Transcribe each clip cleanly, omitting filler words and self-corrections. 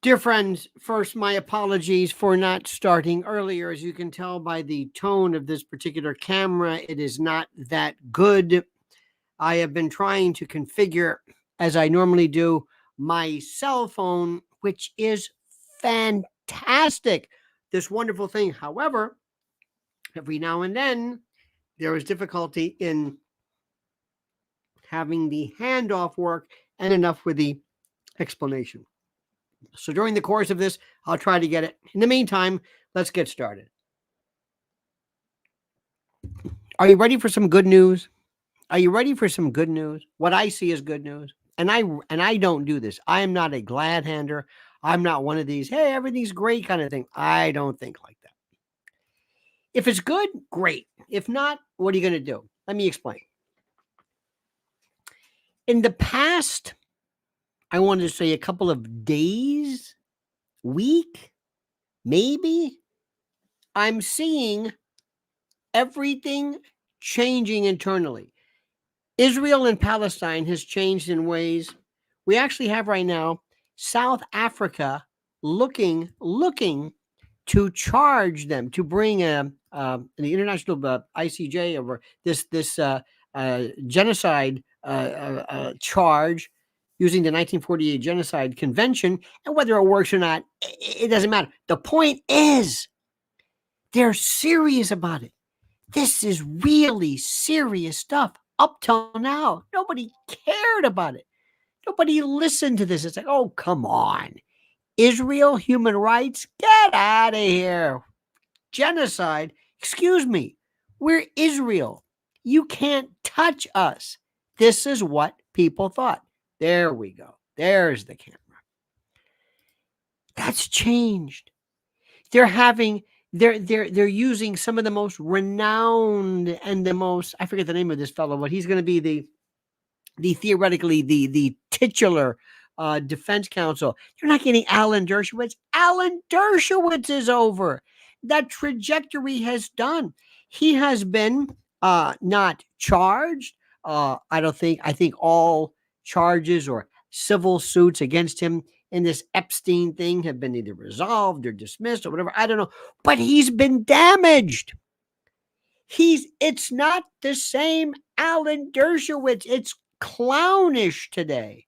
Dear friends, first, my apologies for not starting earlier. As you can tell by the tone of this particular camera, it is not that good. I have been trying to configure, as I normally do, my cell phone, which is fantastic. This wonderful thing. However, every now and then, there is difficulty in having the handoff work and enough with the explanation. So during the course of this, I'll try to get it. In the meantime, let's get started. Are you ready for some good news? Are you ready for some good news? What I see is good news. And I don't do this. I am not a glad hander. I'm not one of these, hey, everything's great kind of thing. I don't think like that. If it's good, great. If not, what are you going to do? Let me explain. In the past, I wanted to say a couple of days, week, maybe, I'm seeing everything changing internally. Israel and Palestine has changed in ways. We actually have right now South Africa looking to charge them, to bring the international ICJ over this genocide charge using the 1948 Genocide Convention. And whether it works or not, it doesn't matter. The point is, they're serious about it. This is really serious stuff. Up till now, nobody cared about it. Nobody listened to this. It's like, oh, come on. Israel, human rights, get out of here. Genocide, excuse me. We're Israel. You can't touch us. This is what people thought. There we go. There's the camera. That's changed. They're using some of the most renowned and the most, I forget the name of this fellow, but he's going to be the theoretically the titular defense counsel. You're not getting Alan Dershowitz. Alan Dershowitz is over. That trajectory has done. He has been not charged. I think all charges or civil suits against him in this Epstein thing have been either resolved or dismissed or whatever. I don't know. But he's been damaged. It's not the same Alan Dershowitz. It's clownish today.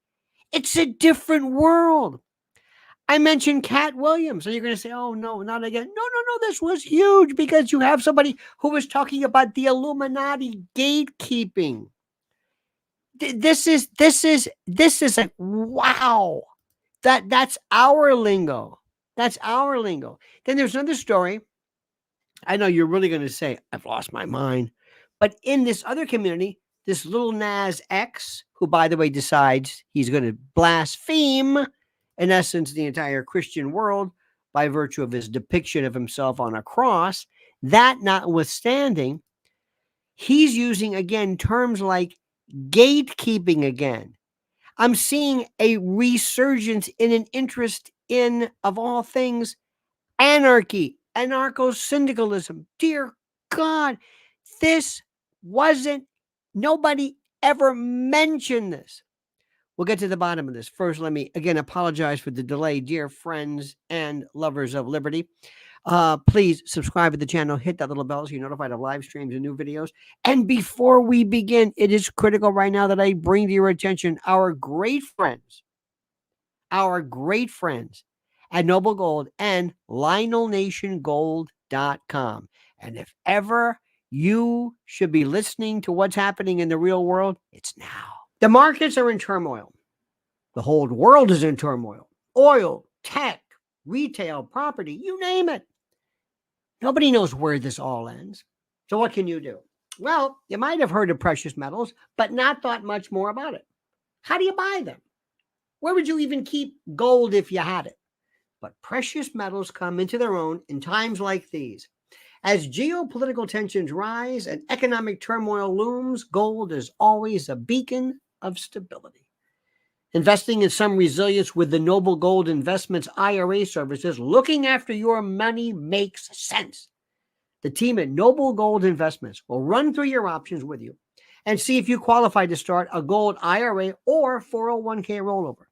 It's a different world. I mentioned Cat Williams. So you're going to say, oh, no, not again. No. This was huge because you have somebody who was talking about the Illuminati gatekeeping. This is like, wow. That's our lingo. That's our lingo. Then there's another story. I know you're really going to say, I've lost my mind. But in this other community, this little Nas X, who, by the way, decides he's going to blaspheme, in essence, the entire Christian world by virtue of his depiction of himself on a cross, that notwithstanding, he's using, again, terms like gatekeeping again. I'm seeing a resurgence in an interest in, of all things, anarchy, anarcho-syndicalism. Dear God, nobody ever mentioned this. We'll get to the bottom of this. First, let me again apologize for the delay, dear friends and lovers of liberty. Please subscribe to the channel, hit that little bell so you're notified of live streams and new videos. And before we begin, it is critical right now that I bring to your attention our great friends at Noble Gold and LionelNationGold.com. And if ever you should be listening to what's happening in the real world, it's now. The markets are in turmoil. The whole world is in turmoil. Oil, tech, retail, property, you name it. Nobody knows where this all ends. So what can you do? Well, you might have heard of precious metals, but not thought much more about it. How do you buy them? Where would you even keep gold if you had it? But precious metals come into their own in times like these. As geopolitical tensions rise and economic turmoil looms, gold is always a beacon of stability. Investing in some resilience with the Noble Gold Investments IRA services, looking after your money makes sense. The team at Noble Gold Investments will run through your options with you and see if you qualify to start a gold IRA or 401k rollover.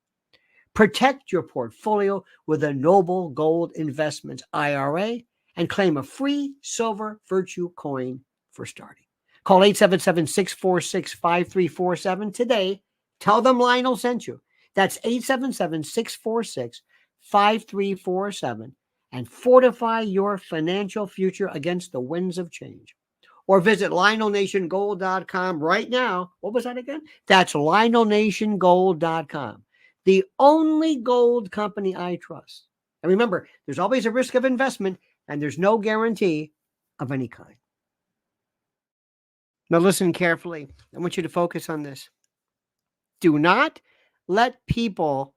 Protect your portfolio with a Noble Gold Investments IRA and claim a free silver virtue coin for starting. Call 877-646-5347 today. Tell them Lionel sent you. That's 877-646-5347 and fortify your financial future against the winds of change. Or visit LionelNationGold.com right now. What was that again? That's LionelNationGold.com. The only gold company I trust. And remember, there's always a risk of investment and there's no guarantee of any kind. Now listen carefully. I want you to focus on this. Do not let people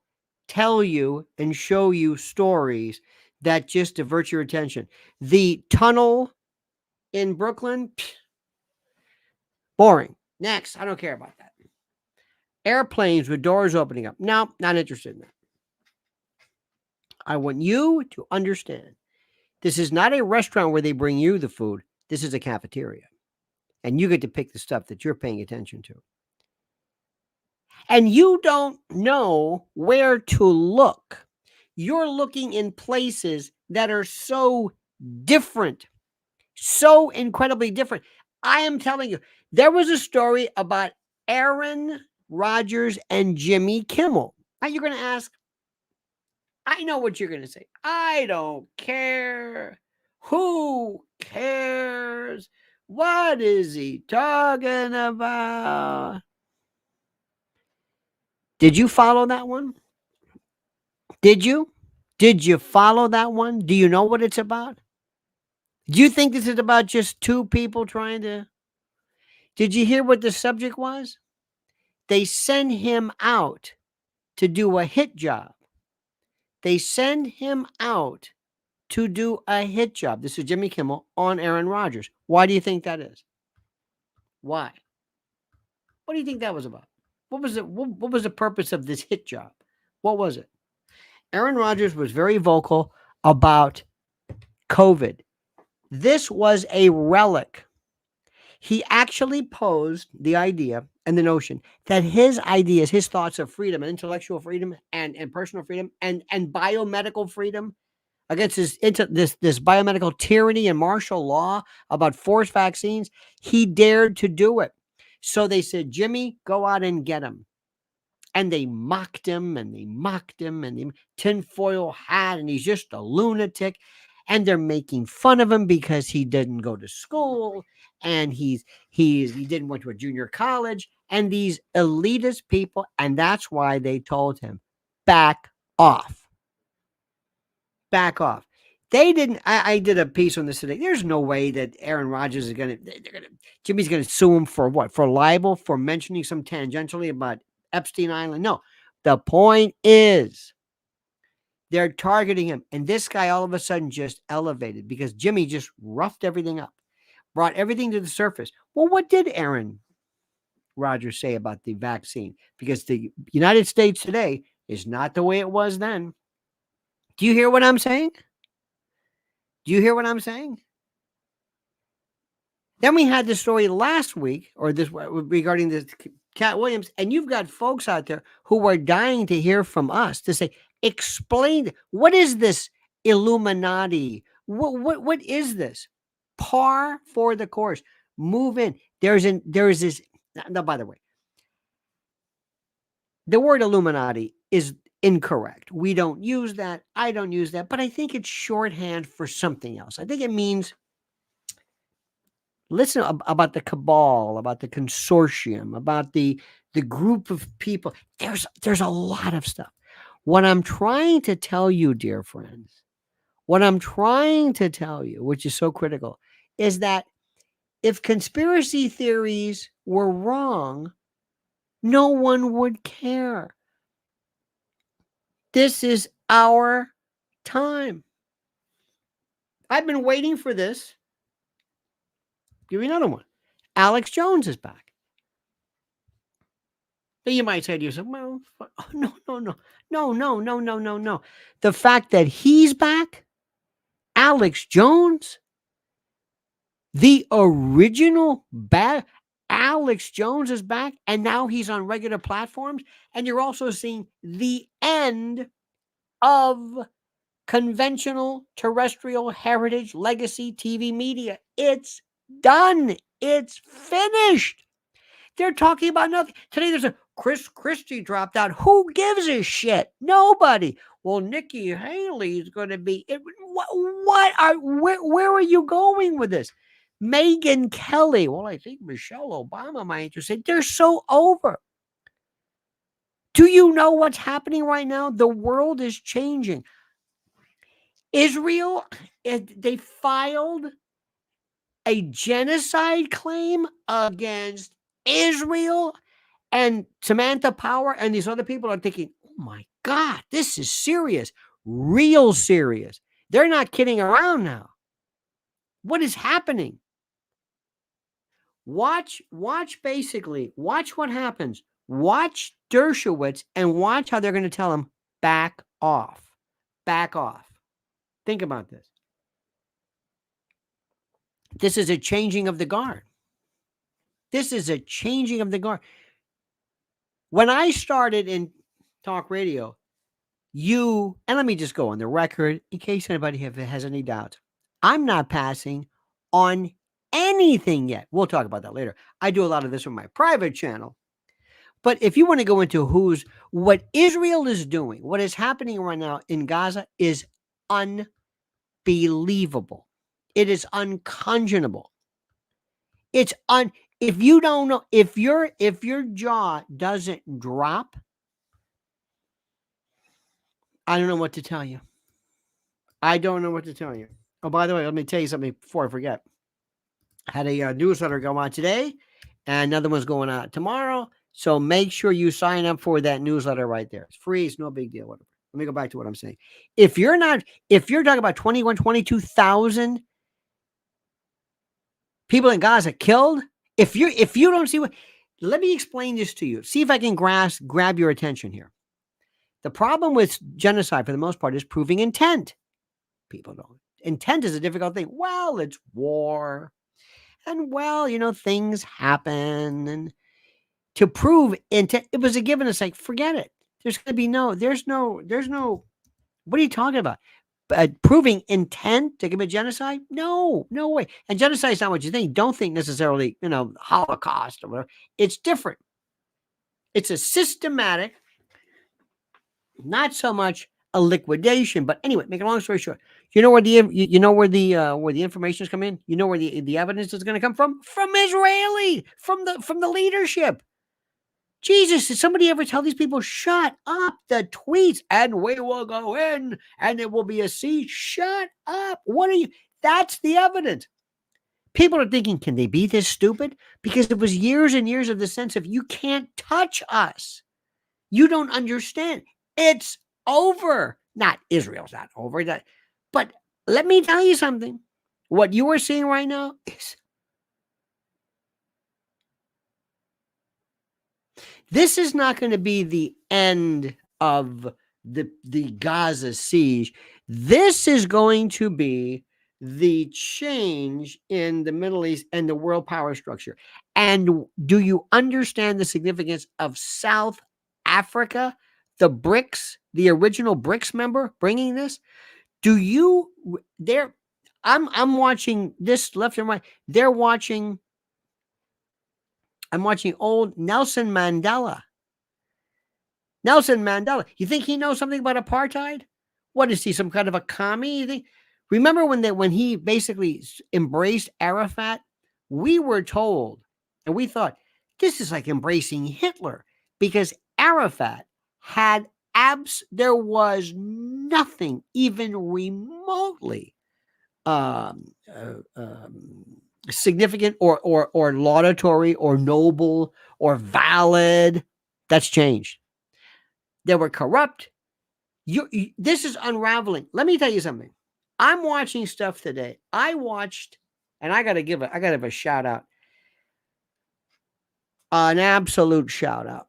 tell you and show you stories that just divert your attention. The tunnel in Brooklyn, boring. Next, I don't care about that. Airplanes with doors opening up. No, not interested in that. I want you to understand this is not a restaurant where they bring you the food. This is a cafeteria. And you get to pick the stuff that you're paying attention to. And you don't know where to look. You're looking in places that are so different, so incredibly different. I am telling you, there was a story about Aaron Rodgers and Jimmy Kimmel. Now you're going to ask, I know what you're going to say. I don't care. Who cares? What is he talking about? Did you follow that one? Did you? Did you follow that one? Do you know what it's about? Do you think this is about just two people trying to? Did you hear what the subject was? They send him out to do a hit job. They send him out to do a hit job. This is Jimmy Kimmel on Aaron Rodgers. Why do you think that is? Why? What do you think that was about? What was it? What was the purpose of this hit job? What was it? Aaron Rodgers was very vocal about COVID. This was a relic. He actually posed the idea and the notion that his ideas, his thoughts of freedom and intellectual freedom and personal freedom and biomedical freedom against this biomedical tyranny and martial law about forced vaccines, he dared to do it. So they said, Jimmy, go out and get him. And they mocked him and they mocked him and the tinfoil hat and he's just a lunatic. And they're making fun of him because he didn't go to school and he didn't went to a junior college and these elitist people. And that's why they told him, back off. Back off. They didn't. I did a piece on this today. There's no way that Aaron Rodgers is Jimmy's going to sue him for what? For libel, for mentioning some tangentially about Epstein Island. No, the point is they're targeting him. And this guy all of a sudden just elevated because Jimmy just roughed everything up, brought everything to the surface. Well, what did Aaron Rodgers say about the vaccine? Because the United States today is not the way it was then. Do you hear what I'm saying? Do you hear what I'm saying? Then we had the story last week, or this regarding this Cat Williams, and you've got folks out there who are dying to hear from us to say, explain, what is this Illuminati? What is this? Par for the course. Move in. There's this. Now, by the way, the word Illuminati is incorrect. We don't use that. I don't use that, but I think it's shorthand for something else. I think it means listen about the cabal, about the consortium, about the group of people. There's a lot of stuff. What I'm trying to tell you, dear friends, what I'm trying to tell you, which is so critical, is that if conspiracy theories were wrong, no one would care. This is our time. I've been waiting for this. Give me another one. Alex Jones is back. Now you might say to yourself, well, no. The fact that he's back, Alex Jones, the original Alex Jones is back, and now he's on regular platforms. And you're also seeing the end of conventional terrestrial heritage legacy TV media. It's done. It's finished. They're talking about nothing. Today there's a Chris Christie dropped out. Who gives a shit? Nobody. Well, Nikki Haley is going to be. Where are you going with this? Megyn Kelly. Well, I think Michelle Obama might just say they're so over. Do you know what's happening right now? The world is changing. Israel, they filed a genocide claim against Israel, and Samantha Power and these other people are thinking, oh my God, this is serious, real serious. They're not kidding around now. What is happening? Watch what happens. Watch Dershowitz and watch how they're going to tell him, back off. Back off. Think about this. This is a changing of the guard. This is a changing of the guard. When I started in talk radio, and let me just go on the record in case anybody has any doubts. I'm not passing on anything yet. We'll talk about that later. I do a lot of this on my private channel. But if you want to go into what Israel is doing, what is happening right now in Gaza is unbelievable. It is unconscionable. If you don't know, if your jaw doesn't drop, I don't know what to tell you. I don't know what to tell you. Oh, by the way, let me tell you something before I forget. I had a newsletter go on today, and another one's going out tomorrow. So make sure you sign up for that newsletter right there. It's free. It's no big deal. Whatever. Let me go back to what I'm saying. If you're talking about 22,000 people in Gaza killed, if you don't see let me explain this to you. See if I can grab your attention here. The problem with genocide, for the most part, is proving intent. People don't. Intent is a difficult thing. Well, it's war. And things happen. And to prove intent, it was a given. It's like, forget it. There's going to be there's no, what are you talking about? Proving intent to commit genocide? No way. And genocide is not what you think. Don't think necessarily, Holocaust or whatever. It's different. It's a systematic, not so much a liquidation, but anyway, make a long story short, where the information is coming in? You know where the evidence is going to come from? From Israeli, from the leadership. Jesus, did somebody ever tell these people, shut up, the tweets, and we will go in, and it will be a siege? Shut up. That's the evidence. People are thinking, can they be this stupid? Because it was years and years of the sense of, you can't touch us. You don't understand. It's over. Not Israel's not over. But let me tell you something. What you are seeing right now is, this is not going to be the end of the Gaza siege. This is going to be the change in the Middle East and the world power structure. And do you understand the significance of South Africa, the BRICS, the original BRICS member, bringing this? I'm watching this left and right. I'm watching old Nelson Mandela. Nelson Mandela. You think he knows something about apartheid? What is he, some kind of a commie? You think? Remember when he basically embraced Arafat? We were told, and we thought, this is like embracing Hitler, because Arafat had there was nothing even remotely significant or laudatory or noble or valid. That's changed. They were corrupt. This is unraveling. Let me tell you something. I'm watching stuff today. I watched, and I got to give a shout out, an absolute shout out.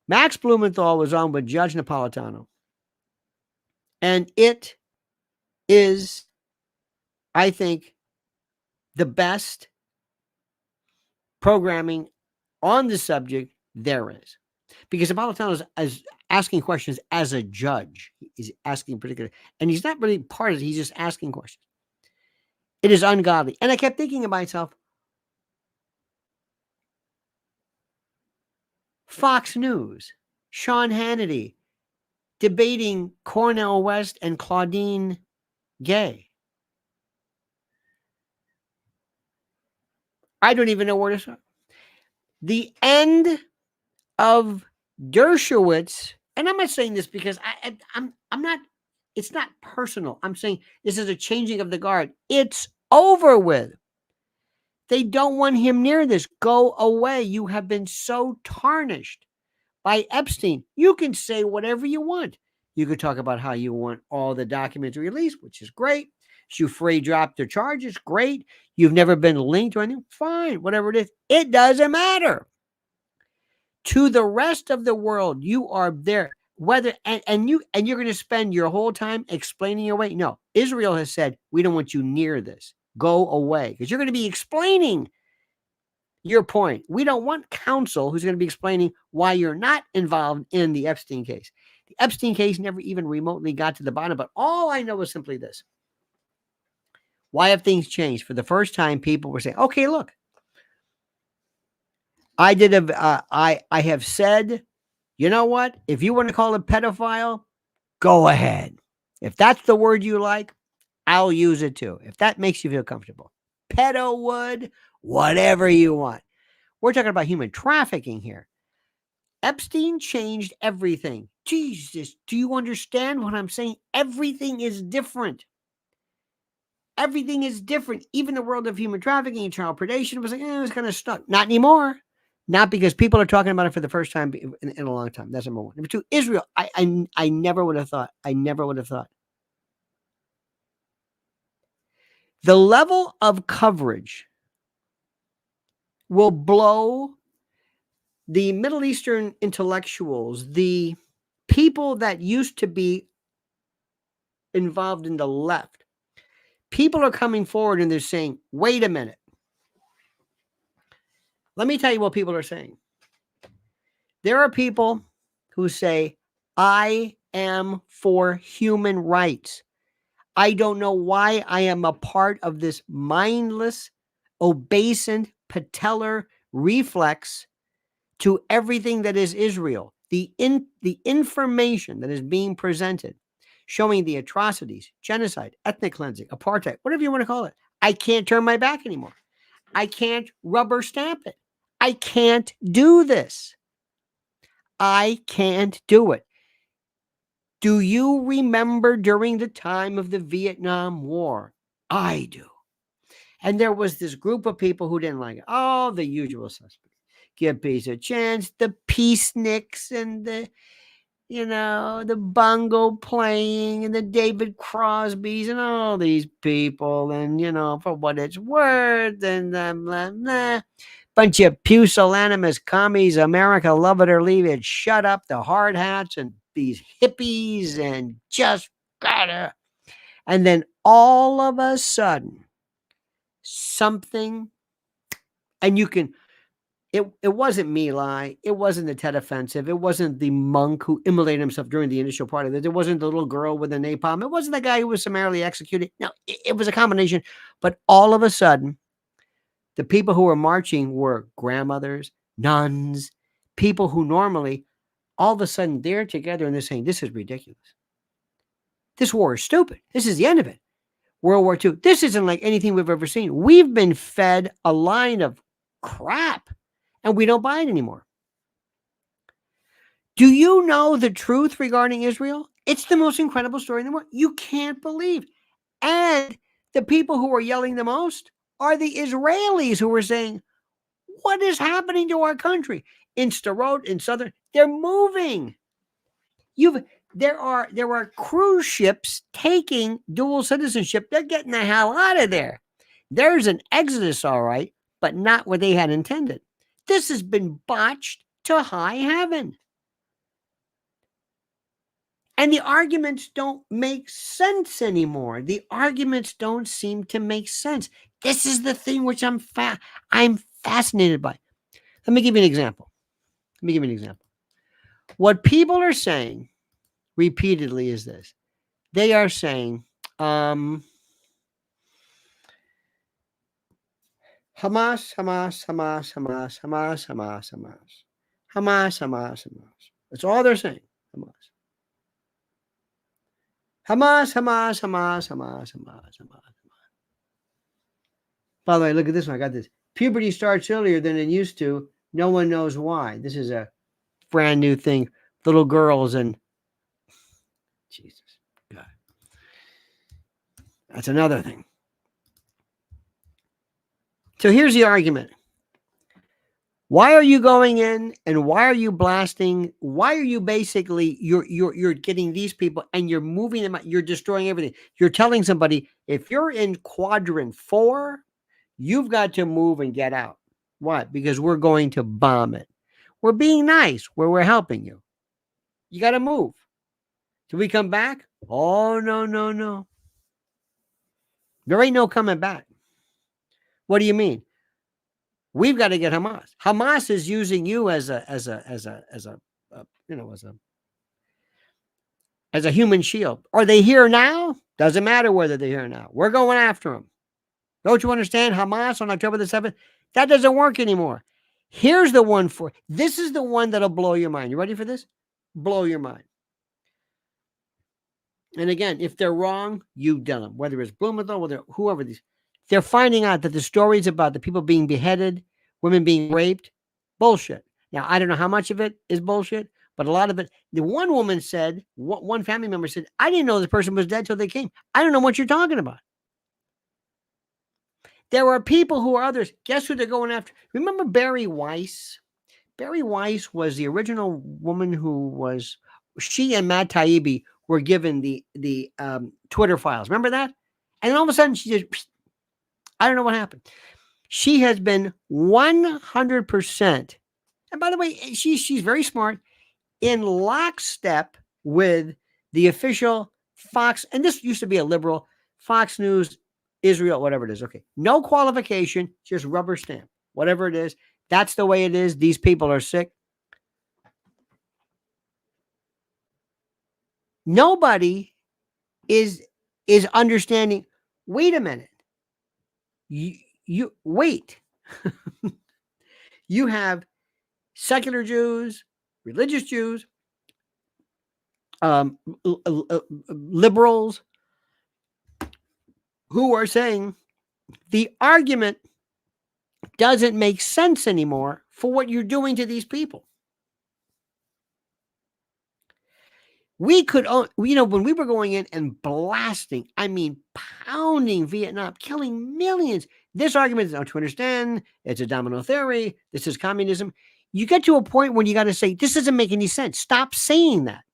Max Blumenthal was on with Judge Napolitano, and it is, I think, the best programming on the subject there is. Because Napolitano is asking questions as a judge. He's asking particular, and he's not really part of it. He's just asking questions. It is ungodly. And I kept thinking to myself, Fox News, Sean Hannity debating Cornel West and Claudine Gay. I don't even know where to start. The end of Dershowitz, and I'm not saying this because I'm not, it's not personal. I'm saying this is a changing of the guard. It's over with. They don't want him near this. Go away. You have been so tarnished by Epstein. You can say whatever you want. You could talk about how you want all the documents released, which is great. Giuffre dropped their charges. Great. You've never been linked or anything. Fine. Whatever it is. It doesn't matter. To the rest of the world, you are there. Whether and you're going to spend your whole time explaining away. No, Israel has said, we don't want you near this. Go away. Because you're going to be explaining your point. We don't want counsel who's going to be explaining why you're not involved in the Epstein case. The Epstein case never even remotely got to the bottom, but all I know is simply this. Why have things changed? For the first time, people were saying, okay, look, I have said, you know what? If you want to call it pedophile, go ahead. If that's the word you like, I'll use it too. If that makes you feel comfortable. Pedo would, whatever you want. We're talking about human trafficking here. Epstein changed everything. Jesus, do you understand what I'm saying? Everything is different. Everything is different. Even the world of human trafficking and child predation was like, it's kind of stuck. Not anymore. Not because people are talking about it for the first time in a long time. That's number one. Number two, Israel. I never would have thought. I never would have thought. The level of coverage will blow the Middle Eastern intellectuals, the people that used to be involved in the left. People are coming forward and they're saying, wait a minute. Let me tell you what people are saying. There are people who say, I am for human rights. I don't know why I am a part of this mindless, obeisant, patellar reflex to everything that is Israel. The information that is being presented, showing the atrocities, genocide, ethnic cleansing, apartheid, whatever you want to call it. I can't turn my back anymore. I can't rubber stamp it. I can't do this. I can't do it. Do you remember during the time of the Vietnam War? I do. And there was this group of people who didn't like it. Oh, the usual suspects. Give peace a chance. The peaceniks and the bongo playing and the David Crosbys and all these people. And, for what it's worth and blah, blah, blah. Bunch of pusillanimous commies, America, love it or leave it. Shut up, the hard hats and these hippies and just gotta. And then all of a sudden, something, and you can, it wasn't My Lai, it wasn't the Tet Offensive, it wasn't the monk who immolated himself during the initial part of it, it wasn't the little girl with the napalm, it wasn't the guy who was summarily executed. No, it was a combination. But all of a sudden, the people who were marching were grandmothers, nuns, people who normally, all of a sudden, they're together and they're saying, this is ridiculous. This war is stupid. This is the end of it. World War II. This isn't like anything we've ever seen. We've been fed a line of crap and we don't buy it anymore. Do you know the truth regarding Israel? It's the most incredible story in the world. You can't believe. And the people who are yelling the most are the Israelis who are saying, what is happening to our country? In Sderot, in Southern, they're moving. There are cruise ships taking dual citizenship. They're getting the hell out of there. There's an exodus, all right, but not what they had intended. This has been botched to high heaven. And the arguments don't make sense anymore. The arguments don't seem to make sense. This is the thing which I'm fascinated by. Let me give you an example. What people are saying repeatedly is this. They are saying, Hamas, Hamas, Hamas, Hamas, Hamas, Hamas, Hamas, Hamas, Hamas, Hamas, Hamas. That's all they're saying. Hamas. Hamas, Hamas, Hamas, Hamas, Hamas, Hamas. By the way, look at this one. I got this. Puberty starts earlier than it used to. No one knows why. This is a brand new thing. Little girls and Jesus. God. That's another thing. So here's the argument. Why are you going in and why are you blasting? Why are you basically you're getting these people and you're moving them out, you're destroying everything. You're telling somebody if you're in quadrant 4, you've got to move and get out. Why? Because we're going to bomb it. We're being nice where we're helping you. You got to move. Do we come back? Oh, no. There ain't no coming back. What do you mean? We've got to get Hamas. Hamas is using you as a human shield. Are they here now? Doesn't matter whether they're here now. We're going after them. Don't you understand? Hamas on October the 7th, that doesn't work anymore. Here's the one this is the one that'll blow your mind. You ready for this? Blow your mind. And again, if they're wrong, you tell them, whether it's Blumenthal, whether whoever they're finding out that the stories about the people being beheaded, women being raped, bullshit. Now, I don't know how much of it is bullshit, but a lot of it. The one woman said, one family member said, I didn't know this person was dead till they came. I don't know what you're talking about. There are people who are others. Guess who they're going after? Remember Barry Weiss? Barry Weiss was the original woman she and Matt Taibbi were given the Twitter files. Remember that? And all of a sudden she just, I don't know what happened. She has been 100%. And by the way, she's very smart, in lockstep with the official Fox. And this used to be a liberal Fox News, Israel, whatever it is. Okay. No qualification, just rubber stamp, whatever it is. That's the way it is. These people are sick. Nobody is understanding. Wait a minute. You wait. You have secular Jews, religious Jews, liberals who are saying the argument doesn't make sense anymore for what you're doing to these people. We could, when we were going in and blasting, pounding Vietnam, killing millions. This argument is, don't you understand? It's a domino theory. This is communism. You get to a point when you got to say, this doesn't make any sense. Stop saying that.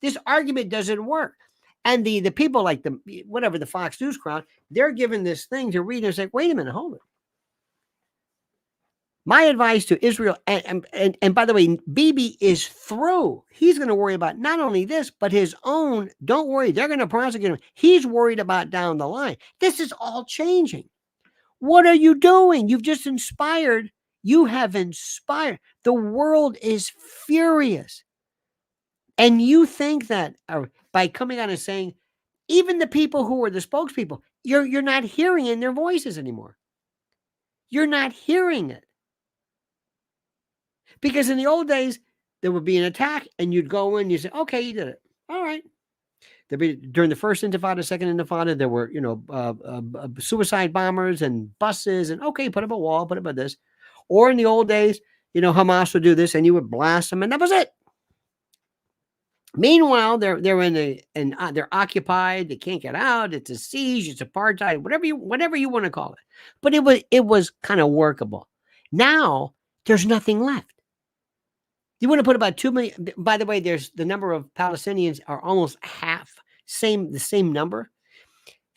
This argument doesn't work. And the people like the Fox News crowd, they're given this thing to read and say, wait a minute, hold it. My advice to Israel, and by the way, Bibi is through. He's going to worry about not only this, but his own. Don't worry, they're going to prosecute him. He's worried about down the line. This is all changing. What are you doing? You've just inspired. You have inspired. The world is furious. And you think that by coming out and saying, even the people who are the spokespeople, you're not hearing in their voices anymore. You're not hearing it. Because in the old days, there would be an attack and you'd go in and you say, okay, you did it. All right. During the first Intifada, second Intifada, there were, suicide bombers and buses and okay, put up a wall, put up this. Or in the old days, Hamas would do this and you would blast them and that was it. Meanwhile, they're they're occupied. They can't get out. It's a siege. It's apartheid. Whatever you want to call it. But it was kind of workable. Now there's nothing left. You want to put about 2 million. By the way, there's the number of Palestinians are almost half the same number.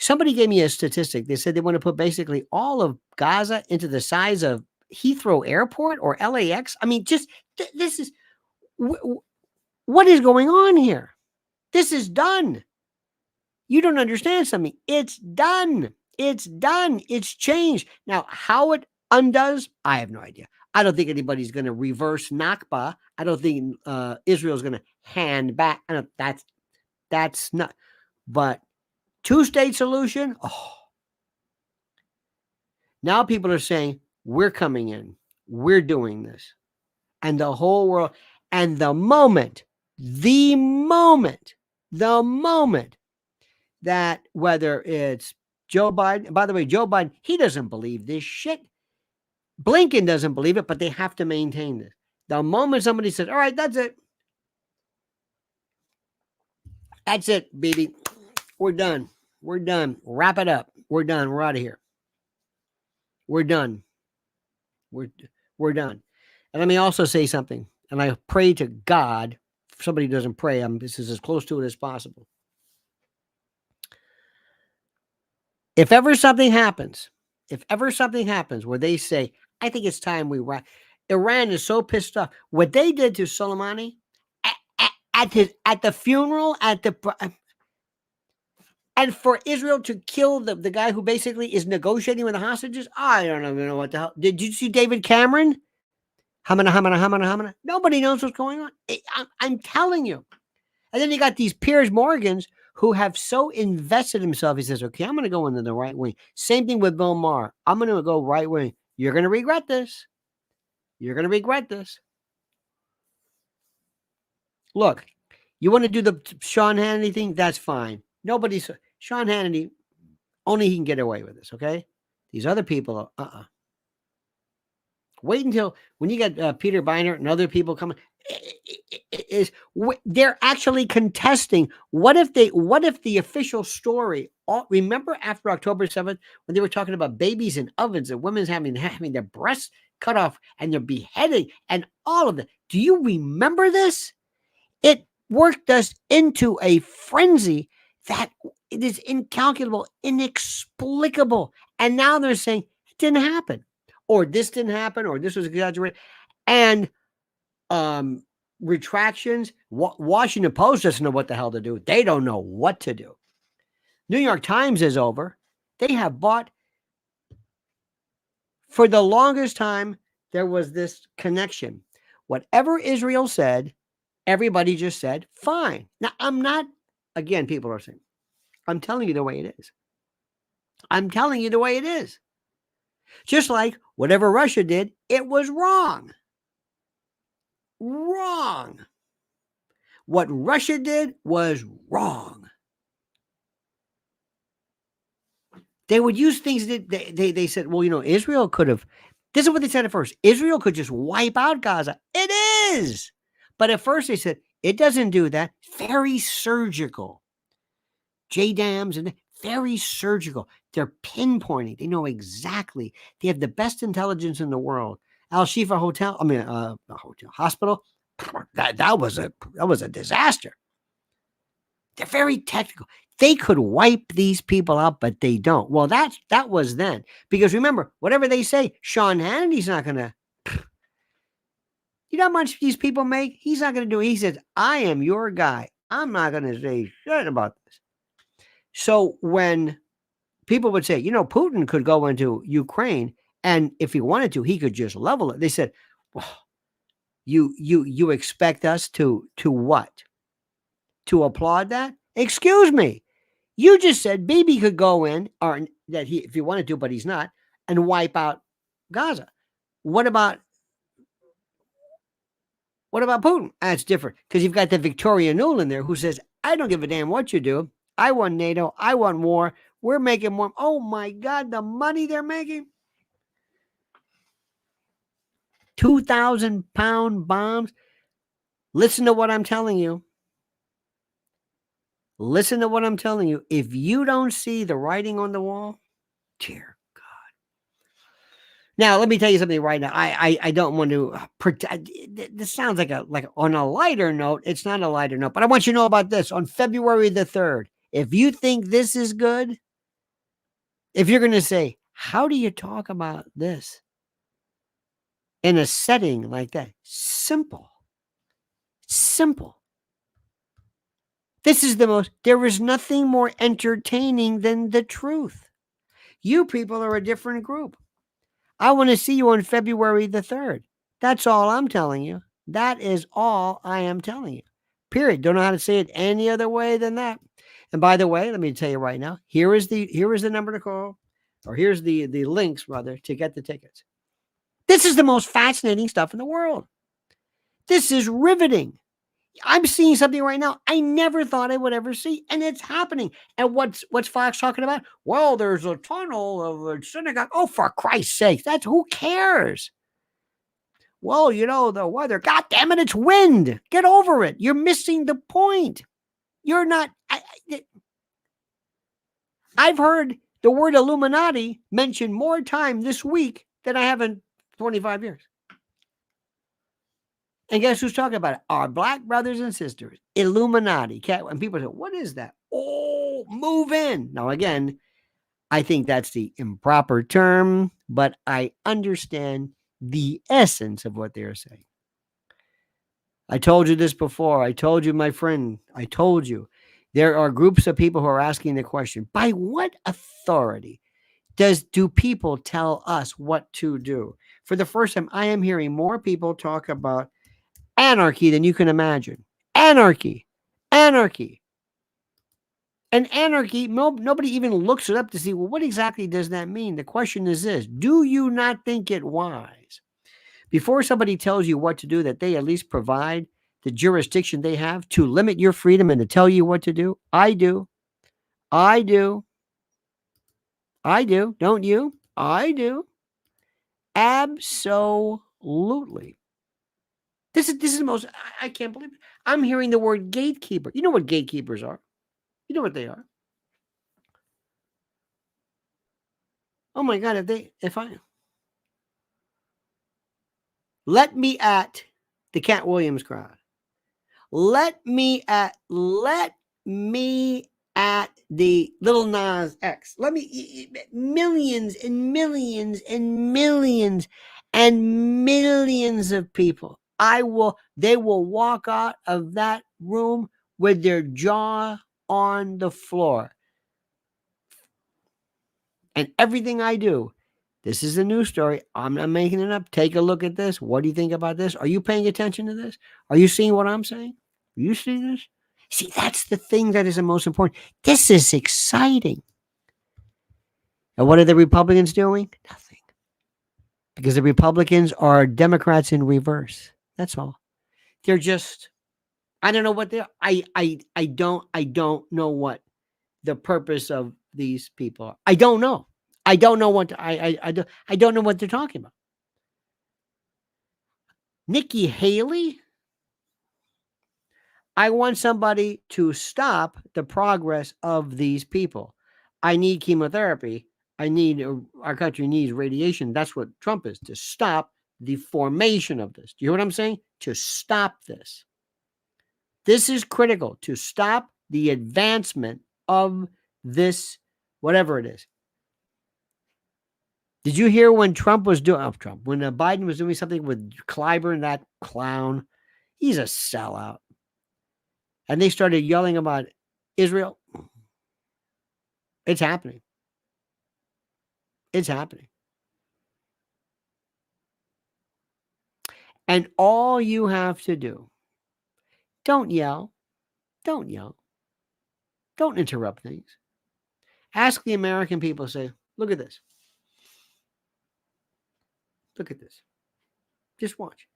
Somebody gave me a statistic. They said they want to put basically all of Gaza into the size of Heathrow Airport or LAX. This is. What is going on here? This is done. You don't understand something. It's done. It's done. It's changed. Now, how it undoes, I have no idea. I don't think anybody's going to reverse Nakba. I don't think Israel's going to hand back. I don't, that's not. But two-state solution. Oh, now people are saying we're coming in. We're doing this, and the whole world. And the moment that whether it's Joe Biden, by the way, Joe Biden, he doesn't believe this shit. Blinken doesn't believe it, but they have to maintain this. The moment somebody says, all right, that's it. That's it, baby. We're done. We're done. Wrap it up. We're done. We're out of here. We're done. We're done. And let me also say something. And I pray to God. If somebody doesn't pray, this is as close to it as possible. If ever something happens where they say, I think it's time we wrap. Iran is so pissed off. What they did to Soleimani at the funeral, and for Israel to kill the guy who basically is negotiating with the hostages, I don't even know what the hell. Did you see David Cameron? Hamana. Nobody knows what's going on. I'm telling you. And then you got these Piers Morgans who have so invested himself. He says, okay, I'm going to go into the right wing. Same thing with Bill Maher. I'm going to go right wing. You're going to regret this. You're going to regret this. Look, you want to do the Sean Hannity thing? That's fine. Sean Hannity, only he can get away with this, okay? These other people, Wait until when you get Peter Beinart and other people coming. They're actually contesting. What if the official story? Remember after October 7th when they were talking about babies in ovens and women's having their breasts cut off and they're beheading and all of that. Do you remember this? It worked us into a frenzy that it is incalculable, inexplicable. And now they're saying it didn't happen, or this didn't happen, or this was exaggerated. And retractions. Washington Post doesn't know what the hell to do. They don't know what to do. New York Times is over. They have bought. For the longest time, there was this connection. Whatever Israel said, everybody just said, fine. Now, I'm not, again, people are saying, I'm telling you the way it is. I'm telling you the way it is. Just like whatever Russia did, it was wrong. Wrong. What Russia did was wrong. They would use things that they said, well, Israel could have. This is what they said at first. Israel could just wipe out Gaza. It is. But at first they said, it doesn't do that. Very surgical. JDAMs and very surgical. They're pinpointing. They know exactly. They have the best intelligence in the world. Al-Shifa hospital. That was a disaster. They're very technical. They could wipe these people out, but they don't. Well, that was then. Because remember, whatever they say, Sean Hannity's not going to. You know how much these people make? He's not going to do it. He says, I am your guy. I'm not going to say shit about this. So when people would say, Putin could go into Ukraine, and if he wanted to, he could just level it. They said, well, you expect us to what? To applaud that? Excuse me. You just said Bibi could go in, or that if he wanted to, but he's not, and wipe out Gaza. What about Putin? That's different, because you've got the Victoria Nuland there who says, I don't give a damn what you do. I want NATO. I want war. We're making more. Oh my God, the money they're making. 2,000-pound bombs. Listen to what I'm telling you. Listen to what I'm telling you. If you don't see the writing on the wall, dear God. Now, let me tell you something right now. I don't want to pretend. This sounds like on a lighter note. It's not a lighter note, but I want you to know about this. On February the 3rd, if you think this is good, if you're going to say, how do you talk about this in a setting like that? Simple. This is there is nothing more entertaining than the truth. You people are a different group. I want to see you on February the 3rd. That's all I'm telling you. That is all I am telling you. Period. Don't know how to say it any other way than that. And by the way, let me tell you right now, here is the number to call, or here's the links rather to get the tickets. This is the most fascinating stuff in the world. This is riveting. I'm seeing something right now I never thought I would ever see, and it's happening. And what's Fox talking about? Well, there's a tunnel of a synagogue. Oh, for Christ's sake, that's who cares? Well, the weather. God damn it, it's wind. Get over it. You're missing the point. You're not. I've heard the word Illuminati mentioned more time this week than I have in 25 years. And guess who's talking about it? Our black brothers and sisters. Illuminati. And people say, what is that? Oh, move in. Now, again, I think that's the improper term, but I understand the essence of what they're saying. I told you this before. I told you, my friend, I told you. There are groups of people who are asking the question, by what authority do people tell us what to do? For the first time, I am hearing more people talk about anarchy than you can imagine. Anarchy. Anarchy. And anarchy, nobody even looks it up to see, well, what exactly does that mean? The question is this: do you not think it wise, before somebody tells you what to do, that they at least provide the jurisdiction they have to limit your freedom and to tell you what to do? I do. I do. I do. Don't you? I do. Absolutely. This is the most, I can't believe it. I'm hearing the word gatekeeper. You know what gatekeepers are. You know what they are. Oh my God, let me at the Cat Williams crowd. Let me at the Little Nas X. Let me millions and millions and millions and millions of people. They will walk out of that room with their jaw on the floor. And everything I do, this is a news story. I'm not making it up. Take a look at this. What do you think about this? Are you paying attention to this? Are you seeing what I'm saying? You see this? See, that's the thing that is the most important. This is exciting. And what are the Republicans doing? Nothing. Because the Republicans are Democrats in reverse. That's all. They're just, I don't know what they are. I don't know what the purpose of these people are. I don't know. I don't know what I don't know what they're talking about. Nikki Haley. I want somebody to stop the progress of these people. I need chemotherapy. Our country needs radiation. That's what Trump is, to stop the formation of this. Do you hear what I'm saying? To stop this. This is critical, to stop the advancement of this, whatever it is. Did you hear when Trump was doing, when Biden was doing something with Clyburn, that clown? He's a sellout. And they started yelling about Israel. It's happening. It's happening. And all you have to do, don't yell. Don't yell. Don't interrupt things. Ask the American people, say, look at this. Look at this. Just watch.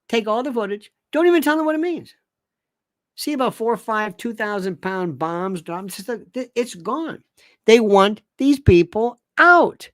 Take all the footage. Don't even tell them what it means. See about 4 or 5 2,000-pound bombs dropped. It's gone. They want these people out.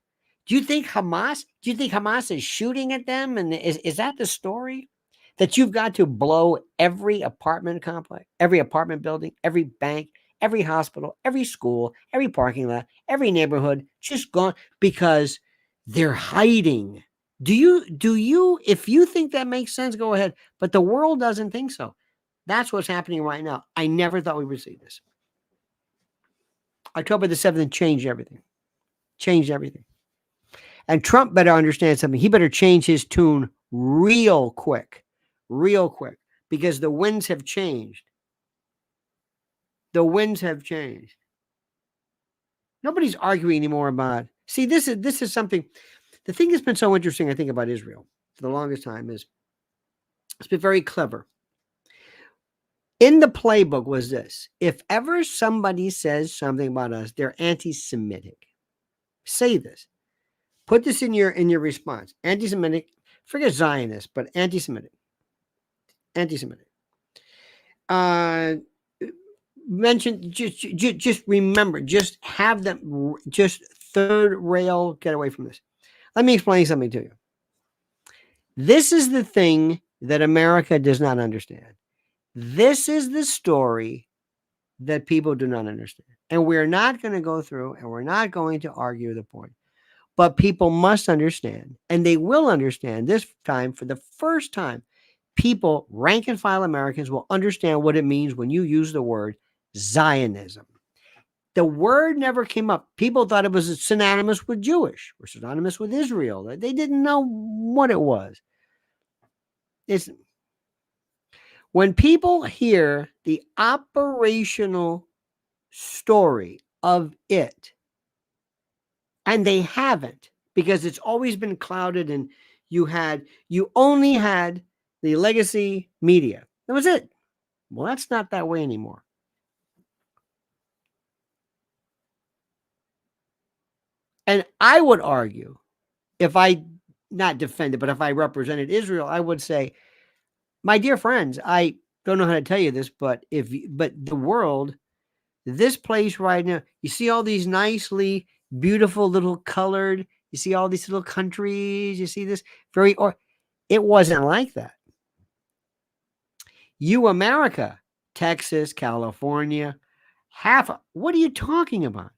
Do you think Hamas is shooting at them? And is that the story? That you've got to blow every apartment complex, every apartment building, every bank, every hospital, every school, every parking lot, every neighborhood, just gone because they're hiding. Do you, if you think that makes sense, go ahead. But the world doesn't think so. That's what's happening right now. I never thought we would see this. October the 7th changed everything. Changed everything. And Trump better understand something. He better change his tune real quick. Real quick. Because the winds have changed. The winds have changed. Nobody's arguing anymore about. See, this is something. The thing that's been so interesting, I think, about Israel for the longest time is it's been very clever. In the playbook was this: if ever somebody says something about us, they're anti-Semitic. Say this. Put this in your response. Anti-Semitic, forget Zionist, but anti-Semitic. Anti-Semitic. Mention, just remember, just have them, just third rail, get away from this. Let me explain something to you. This is the thing that America does not understand. This is the story that people do not understand. And we're not going to go through and we're not going to argue the point. But people must understand, and they will understand this time for the first time. People, rank and file Americans, will understand what it means when you use the word Zionism. The word never came up. People thought it was synonymous with Jewish or synonymous with Israel. They didn't know what it was. It's when people hear the operational story of it, and they haven't, because it's always been clouded, and you only had the legacy media. That was it. Well, that's not that way anymore. And I would argue, if I not defended, but if I represented Israel, I would say, my dear friends, I don't know how to tell you this, but the world, this place right now, you see all these nicely beautiful little colored, you see all these little countries, you see this it wasn't like that. You, America, Texas, California, what are you talking about?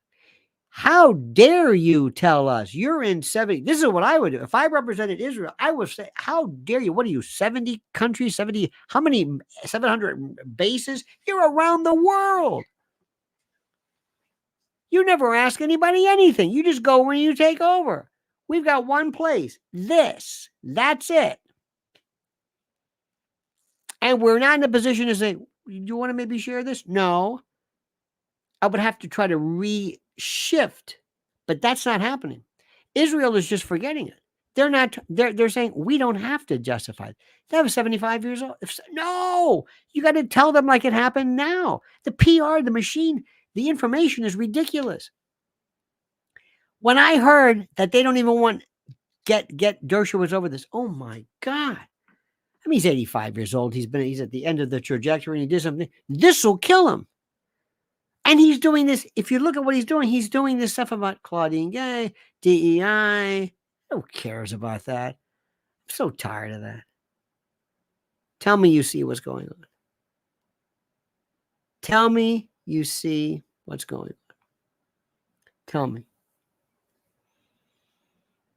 How dare you tell us you're in 70? This is what I would do. If I represented Israel, I would say, how dare you? What are you, 70 countries, 70, how many, 700 bases? You're around the world. You never ask anybody anything. You just go when you take over. We've got one place. That's it. And we're not in a position to say, do you want to maybe share this? No. I would have to try to reshift, but that's not happening. Israel is just forgetting it. They're saying we don't have to justify it. They have 75 years old. No, you got to tell them like it happened now. The PR, the machine, the information is ridiculous. When I heard that they don't even want get Dershowitz over this, oh my God. I mean, he's 85 years old. He's at the end of the trajectory, and he did something. This will kill him. And he's doing this. If you look at what he's doing this stuff about Claudine Gay, DEI. Who cares about that? I'm so tired of that. Tell me you see what's going on. Tell me you see what's going on. Tell me.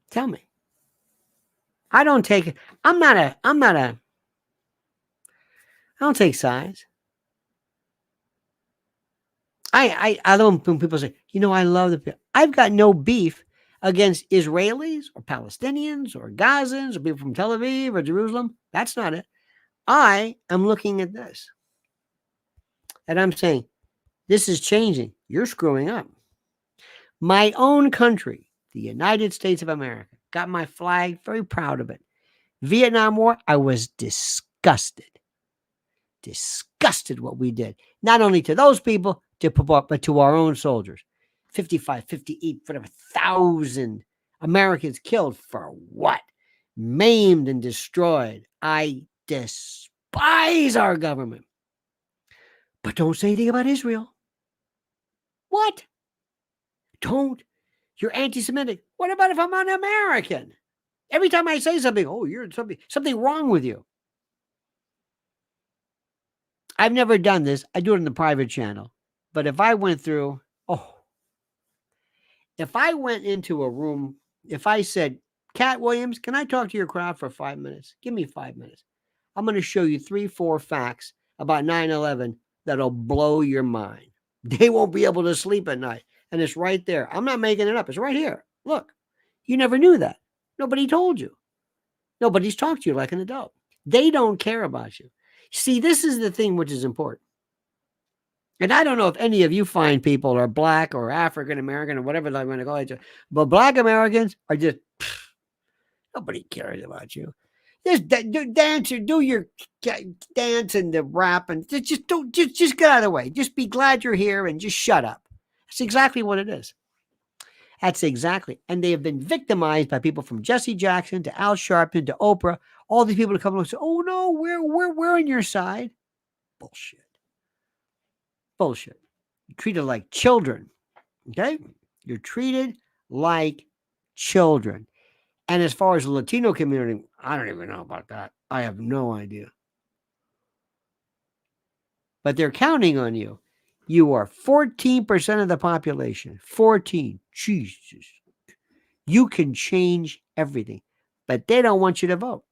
Tell me. I don't take it. I don't take sides. I love when people say, I love the people. I've got no beef against Israelis or Palestinians or Gazans or people from Tel Aviv or Jerusalem. That's not it. I am looking at this. And I'm saying, this is changing. You're screwing up. My own country, the United States of America, got my flag, very proud of it. Vietnam War, I was disgusted. Disgusted what we did. Not only to those people, but to our own soldiers. 55, 58, whatever, 1,000 Americans killed for what? Maimed and destroyed. I despise our government. But don't say anything about Israel. What? Don't. You're anti-Semitic. What about if I'm an American? Every time I say something, you're something wrong with you. I've never done this. I do it in the private channel. But if I went through, if I went into a room, if I said, Cat Williams, can I talk to your crowd for 5 minutes? Give me 5 minutes. I'm going to show you 3-4 facts about 9/11 that'll blow your mind. They won't be able to sleep at night. And it's right there. I'm not making it up. It's right here. Look, you never knew that. Nobody told you. Nobody's talked to you like an adult. They don't care about you. See, this is the thing which is important. And I don't know if any of you fine people are black or African American or whatever I'm going to call it, but black Americans are just Nobody cares about you. Just dance or do your dance and the rap and just get out of the way. Just be glad you're here and just shut up. That's exactly what it is. That's exactly. And they have been victimized by people from Jesse Jackson to Al Sharpton to Oprah. All these people to come along and say, "Oh no, we're on your side." Bullshit. Bullshit. You're treated like children. Okay? You're treated like children. And as far as the Latino community, I don't even know about that. I have no idea. But they're counting on you. You are 14% of the population. 14. Jesus. You can change everything. But they don't want you to vote.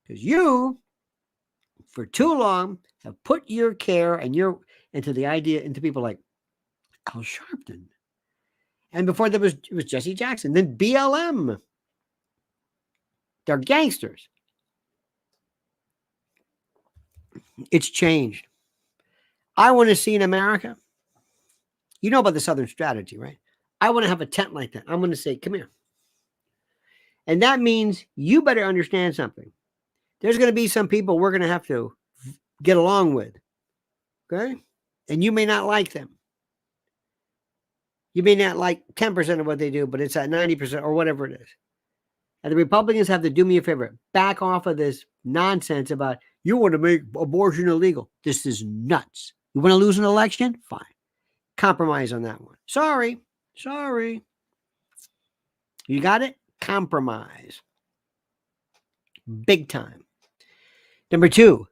Because you, for too long, have put your care and your into the idea into people like Al Sharpton. And before that it was Jesse Jackson. Then BLM. They're gangsters. It's changed. I want to see in America. You know about the Southern strategy, right? I want to have a tent like that. I'm going to say, come here. And that means you better understand something. There's going to be some people we're going to have to get along with. Okay? And you may not like them. You may not like 10% of what they do, but it's at 90% or whatever it is. And the Republicans have to do me a favor. Back off of this nonsense about you want to make abortion illegal. This is nuts. You want to lose an election? Fine. Compromise on that one. Sorry. You got it? Compromise. Big time. Number 2,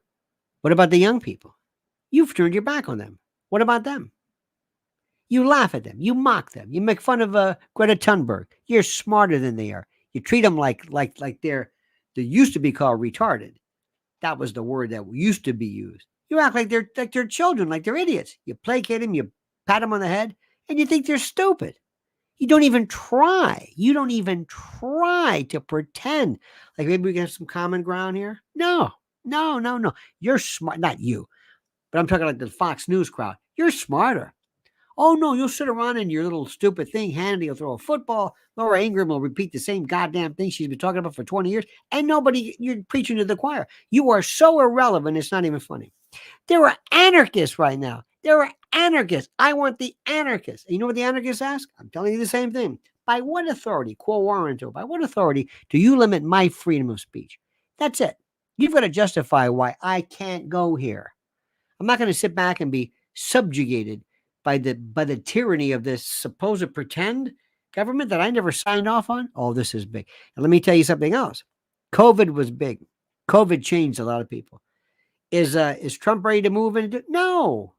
what about the young people? You've turned your back on them. What about them? You laugh at them. You mock them. You make fun of Greta Thunberg. You're smarter than they are. You treat them like they used to be called retarded. That was the word that used to be used. You act like they're children, like they're idiots. You placate them, you pat them on the head, and you think they're stupid. You don't even try. You don't even try to pretend like maybe we can have some common ground here. No. You're smart. Not you, but I'm talking like the Fox News crowd. You're smarter. Oh, no, you'll sit around in your little stupid thing. Hannity will throw a football. Laura Ingraham will repeat the same goddamn thing she's been talking about for 20 years. And you're preaching to the choir. You are so irrelevant, it's not even funny. There are anarchists right now. There are anarchists. I want the anarchists. And you know what the anarchists ask? I'm telling you the same thing. By what authority, quo warranto, by what authority do you limit my freedom of speech? That's it. You've got to justify why I can't go here. I'm not going to sit back and be subjugated by the tyranny of this supposed pretend government that I never signed off on. Oh, this is big. And let me tell you something else. COVID was big. COVID changed a lot of people. Is Trump ready to move into? No,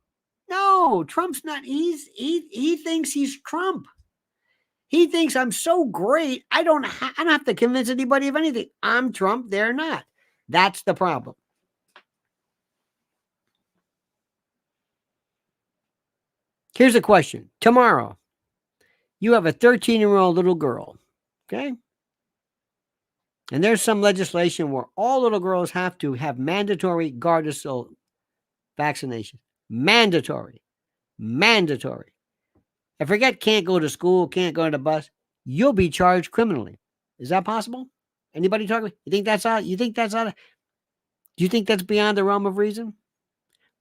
Trump's not. He thinks he's Trump. He thinks I'm so great. I don't have to convince anybody of anything. I'm Trump. They're not. That's the problem. Here's a question. Tomorrow, you have a 13-year-old little girl, okay? And there's some legislation where all little girls have to have mandatory Gardasil vaccination. Mandatory. And forget can't go to school, can't go on the bus. You'll be charged criminally. Is that possible? Anybody talking? You think that's out? Do you think that's beyond the realm of reason?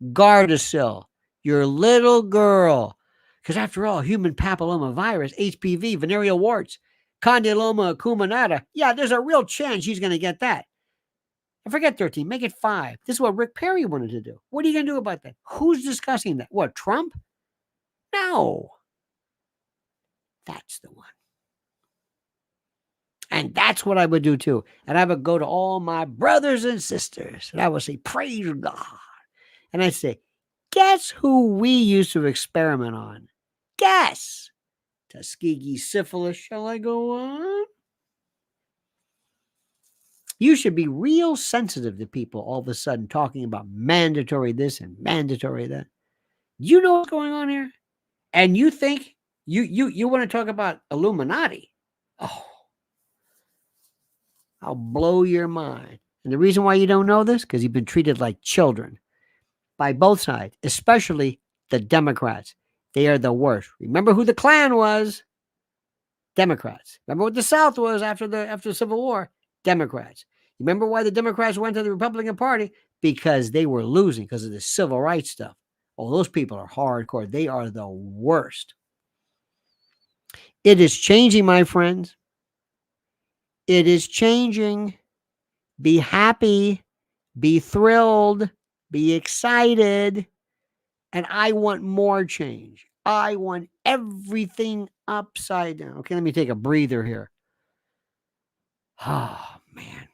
Gardasil. Your little girl. Because after all, human papilloma virus, HPV, venereal warts, condyloma acuminata. Yeah, there's a real chance she's going to get that. And forget 13, make it 5. This is what Rick Perry wanted to do. What are you going to do about that? Who's discussing that? What, Trump? No. That's the one. And that's what I would do too. And I would go to all my brothers and sisters and I would say, praise God. And I'd say, guess who we used to experiment on? Guess. Tuskegee syphilis. Shall I go on? You should be real sensitive to people all of a sudden talking about mandatory this and mandatory that. You know what's going on here? And you think you want to talk about Illuminati? Oh, I'll blow your mind. And the reason why you don't know this, because you've been treated like children by both sides, especially the Democrats. They are the worst. Remember who the Klan was? Democrats. Remember what the South was after the Civil War? Democrats. You remember why the Democrats went to the Republican Party? Because they were losing because of the civil rights stuff. Oh, those people are hardcore. They are the worst. It is changing, my friends. It is changing. Be happy. Be thrilled. Be excited. And I want more change. I want everything upside down. Okay, let me take a breather here. Oh, man.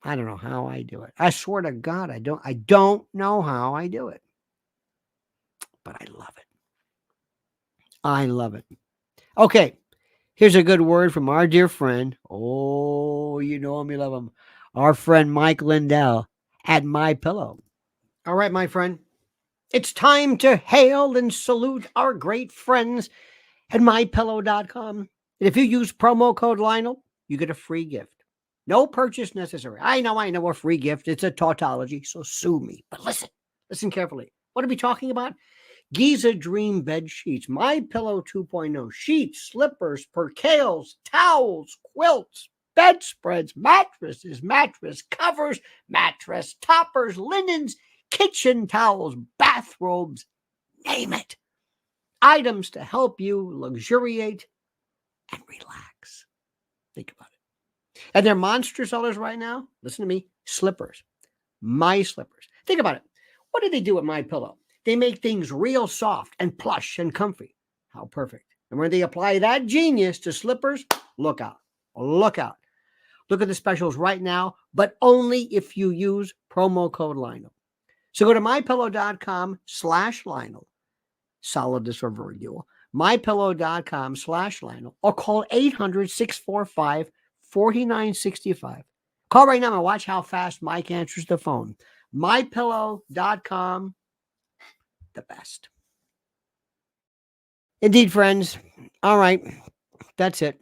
I don't know how I do it. I swear to God, I don't know how I do it. But I love it. I love it. Okay, here's a good word from our dear friend. Oh, you know him, you love him. Our friend Mike Lindell at My Pillow. All right, my friend. It's time to hail and salute our great friends at mypillow.com. And if you use promo code Lionel, you get a free gift. No purchase necessary. I know a free gift. It's a tautology, so sue me. But listen carefully. What are we talking about? Giza Dream Bed Sheets, My Pillow 2.0, sheets, slippers, percales, towels, quilts, bedspreads, mattresses, mattress covers, mattress toppers, linens, kitchen towels, bathrobes, name it. Items to help you luxuriate and relax. Think about it. And they're monster sellers right now. Listen to me. Slippers. My slippers. Think about it. What do they do at My Pillow? They make things real soft and plush and comfy. How perfect. And when they apply that genius to slippers, look out. Look out. Look at the specials right now, but only if you use promo code Lionel. So go to mypillow.com/Lionel. Solid discovery duel. mypillow.com/Lionel or call 800-645-4965. Call right now and watch how fast Mike answers the phone. mypillow.com, the best. Indeed, friends. All right. That's it.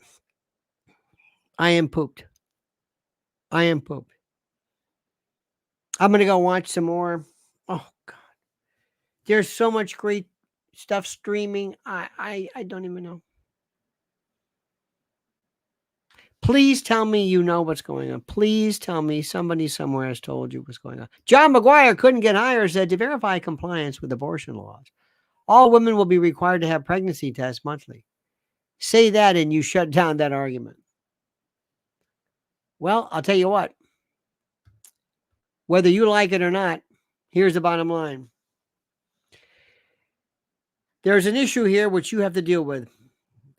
I am pooped. I'm going to go watch some more. Oh, God. There's so much great stuff streaming. I don't even know. Please tell me you know what's going on. Please tell me somebody somewhere has told you what's going on. John McGuire couldn't get hired, said to verify compliance with abortion laws, all women will be required to have pregnancy tests monthly. Say that and you shut down that argument. Well, I'll tell you what. Whether you like it or not, here's the bottom line. There's an issue here which you have to deal with.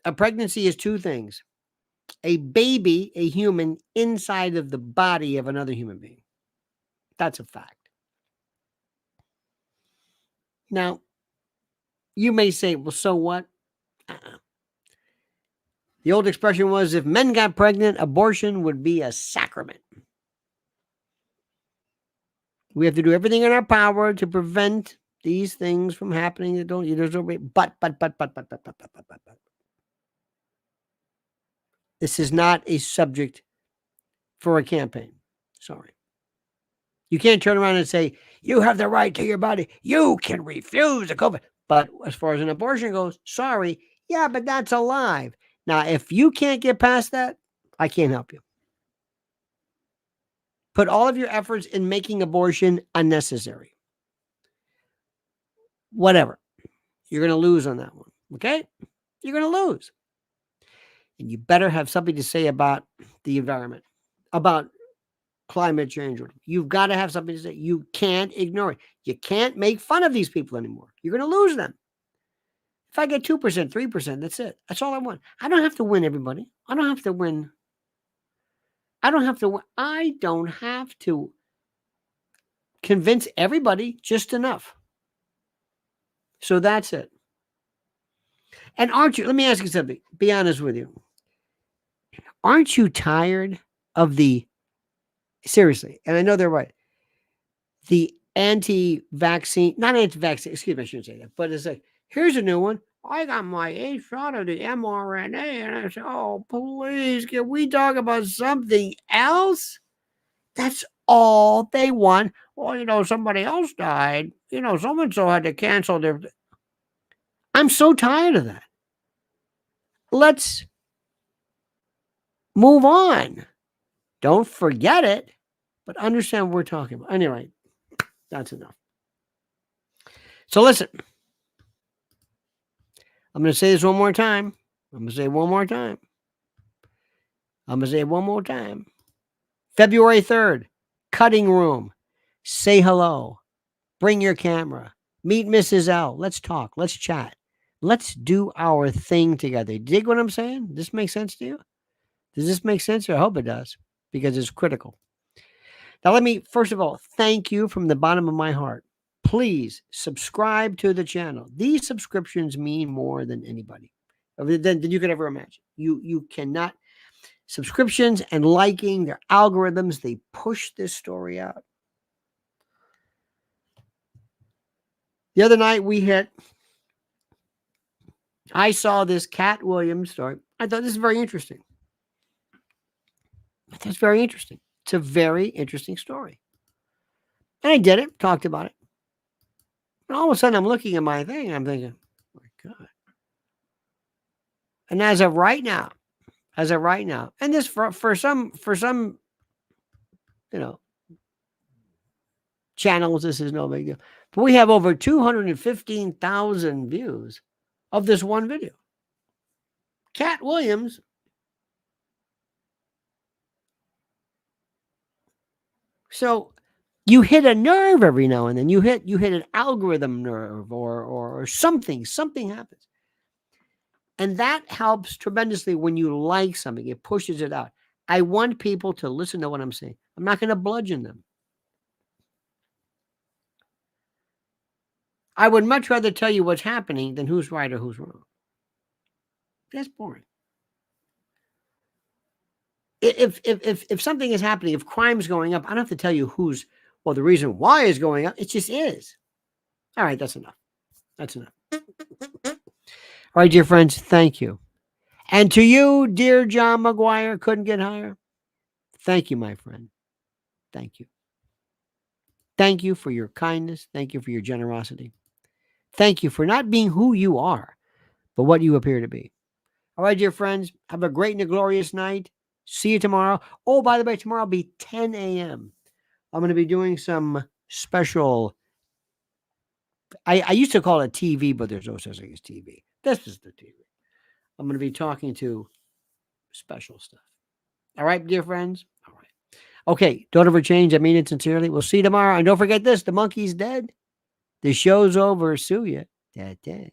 A pregnancy is two things. A baby, a human, inside of the body of another human being. That's a fact. Now, you may say, well, so what? The old expression was, if men got pregnant, abortion would be a sacrament. We have to do everything in our power to prevent these things from happening. There's no way. But. This is not a subject for a campaign. Sorry. You can't turn around and say, you have the right to your body. You can refuse a COVID. But as far as an abortion goes, sorry. Yeah, but that's alive. Now, if you can't get past that, I can't help you. Put all of your efforts in making abortion unnecessary. Whatever. You're going to lose on that one. Okay? You're going to lose. And you better have something to say about the environment, about climate change. You've got to have something to say. You can't ignore it. You can't make fun of these people anymore. You're going to lose them. If I get 2%, 3%, that's it. That's all I want. I don't have to win everybody. I don't have to win. I don't have to convince everybody, just enough. So that's it. And aren't you, let me ask you something. Be honest with you. Aren't you tired of seriously, and I know they're right, the anti-vaccine, not anti-vaccine, excuse me, I shouldn't say that, but it's like, here's a new one. I got my 8th shot of the mRNA, and I said, oh, please, can we talk about something else? That's all they want. Well, somebody else died. So-and-so had to cancel their... I'm so tired of that. Let's move on. Don't forget it, but understand what we're talking about. Anyway, that's enough. So listen, I'm going to say this one more time. I'm going to say it one more time. I'm going to say it one more time. February 3rd, cutting room. Say hello. Bring your camera. Meet Mrs. L. Let's talk. Let's chat. Let's do our thing together. Dig what I'm saying? Does this make sense to you? Does this make sense? I hope it does, because it's critical. Now, let me, first of all, thank you from the bottom of my heart. Please subscribe to the channel. These subscriptions mean more than anybody, than you could ever imagine. You cannot. Subscriptions and liking, their algorithms, they push this story out. The other night I saw this Cat Williams story. I thought this is very interesting. It's very interesting. It's a very interesting story. And I did it, talked about it. And all of a sudden I'm looking at my thing and I'm thinking, oh my God. And as of right now, and this for some, channels, this is no big deal. But we have over 215,000 views of this one video. Cat Williams so you hit a nerve every now and then. You hit an algorithm nerve or something happens. And that helps tremendously when you like something. It pushes it out. I want people to listen to what I'm saying. I'm not going to bludgeon them. I would much rather tell you what's happening than who's right or who's wrong. That's boring. If something is happening, if crime's going up, I don't have to tell you the reason why is going up. It just is. All right, that's enough. That's enough. All right, dear friends, thank you. And to you, dear John McGuire, couldn't get higher. Thank you, my friend. Thank you. Thank you for your kindness. Thank you for your generosity. Thank you for not being who you are, but what you appear to be. All right, dear friends, have a great and a glorious night. See you tomorrow. Oh, by the way, tomorrow will be 10 a.m. I'm going to be doing some special. I used to call it TV, but there's no such thing as TV. This is the TV. I'm going to be talking to special stuff. All right, dear friends. All right. Okay, don't ever change. I mean it sincerely. We'll see you tomorrow. And don't forget this, the monkey's dead. The show's over. Sue ya. Da, da.